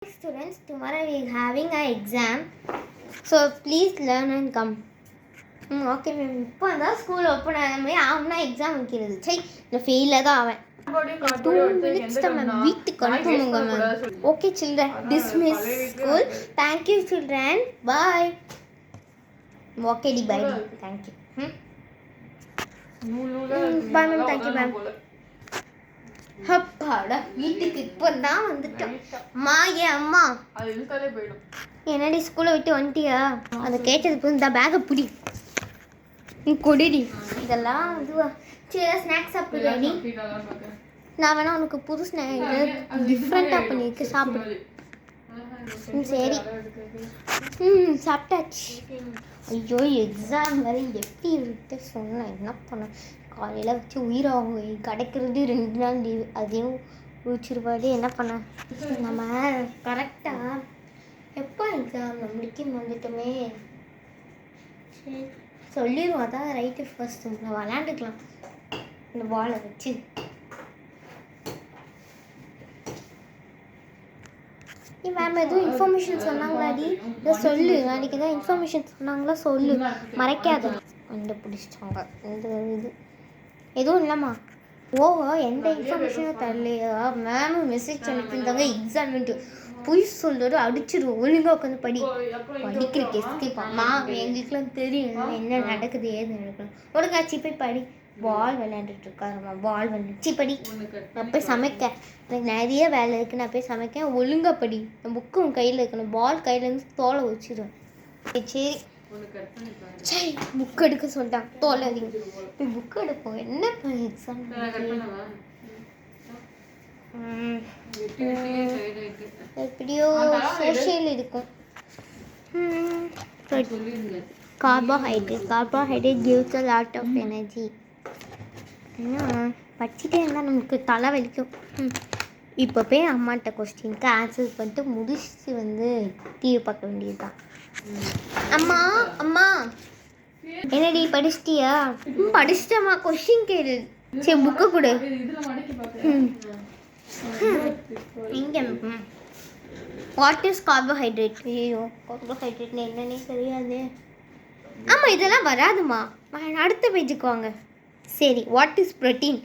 Students, tomorrow we are having an exam, so please learn and come. Okay ma'am. இப்போ தான் school open ஆகாமே ஆகும்னா exam வைக்கிறது. சரி நான் ஃபெயிலாக தான் ஆவேன். 2 minutes தான் மேம் வீட்டுக்கு அனுப்புங்க ma'am. Okay children, dismiss school. Thank you children. Bye. Okay டி bye. Thank you. Bye ma'am. Thank you ma'am. அப்பாடா வீட்டுக்கு இப்போ தான் வந்துட்டோம். அம்மா ஏன் அம்மா அது இழுத்தாலே போயிடும். என்னடி ஸ்கூலை விட்டு வந்துட்டியா? அதை கேட்டது போதும். இந்த பேக்கை பிடி, நீ கொடிடி. இதெல்லாம் இதுவா? சரி ஸ்நாக்ஸ் சாப்பிடுறாடி. நான் வேணா உனக்கு புது ஸ்நாக்ஸ் டிஃப்ரெண்ட்டாக பண்ணியிருக்கேன், சாப்பிடு. சரி சாப்பிட்டாச்சு. ஐயோ எக்ஸாம் வேறு எப்படி விட்டு சொன்னேன், என்ன பண்ண? காலையில் வச்சு உயிராகும் கிடைக்கிறது 2 நாள் லீவு, அதையும் ஊச்சிருப்பாடி. என்ன பண்ண? நம்ம கரெக்டாக எப்போ எக்ஸாம் நம்மளுக்கே வந்துட்டோமே. சரி சொல்லிடுவோம், அதான் ரைட்டு. ஃபர்ஸ்ட் நம்ம விளையாண்டுக்கலாம் இந்த பாலை வச்சு. நீ மேம் எதுவும் இன்ஃபர்மேஷன் சொன்னாங்களாடி? இதை சொல்லு. நாளைக்கு எதாவது இன்ஃபர்மேஷன் சொன்னாங்களா சொல்லு, மறைக்காத. கண்டுபிடிச்சிட்டாங்க இந்த இது எதுவும் இல்லைம்மா. ஓஹோ எந்த இன்ஃபர்மேஷனும் தரலையா? மேமும் மெசேஜ் அனுப்பியிருந்தாங்க எக்ஸாம்ன்ட்டு. பொய் சொல்லிட்டு அடிச்சிடுவோம். ஒழுங்காக உட்காந்து படிக்கிற எஸ்கேப்பாம்மா. எங்களுக்குலாம் தெரியும் என்ன நடக்குது ஏது நடக்கணும். ஒழுங்காச்சு போய் படி. பால் விளையாண்டுட்டு இருக்காருமா, பால் வந்துச்சு படி. நான் போய் சமைக்க, எனக்கு நிறைய வேலை இருக்குது, நான் போய் சமைக்க. ஒழுங்காக படி. என் புக்கு உன் கையில் இருக்கணும். பால் கையிலேருந்து தோலை வச்சிடும். சரி சரி புக் எடுக்க சொல்லிட்டான். தோலை அதிகம் போய் புக் எடுப்போம். என்ன எக்ஸாம் எப்படியோ சோஷியல் இருக்கும். Carbohydrate gives a lot of energy. படிச்சுட்டே இருந்தால் நமக்கு தலை வலிக்கும். இப்போ போய் அம்மாட்ட கொஸ்டினுக்கு ஆன்சர் பண்ணிட்டு முடிச்சு வந்து டிவி பார்க்க வேண்டியதுதான். அம்மா அம்மா என்னடி படிச்சிட்டியா? படிச்சிட்டம்மா. கொஸ்டின் கேளு. சரி புக்கு கொடு. இங்கே வாட் இஸ் கார்போஹைட்ரேட்? ஐயோ கார்போஹைட்ரேட்னு என்னன்னே தெரியாது. ஆமாம் இதெல்லாம் வராதுமா. அடுத்த பேஜுக்கு வாங்க. சரி வாட் இஸ் ப்ரோட்டீன்?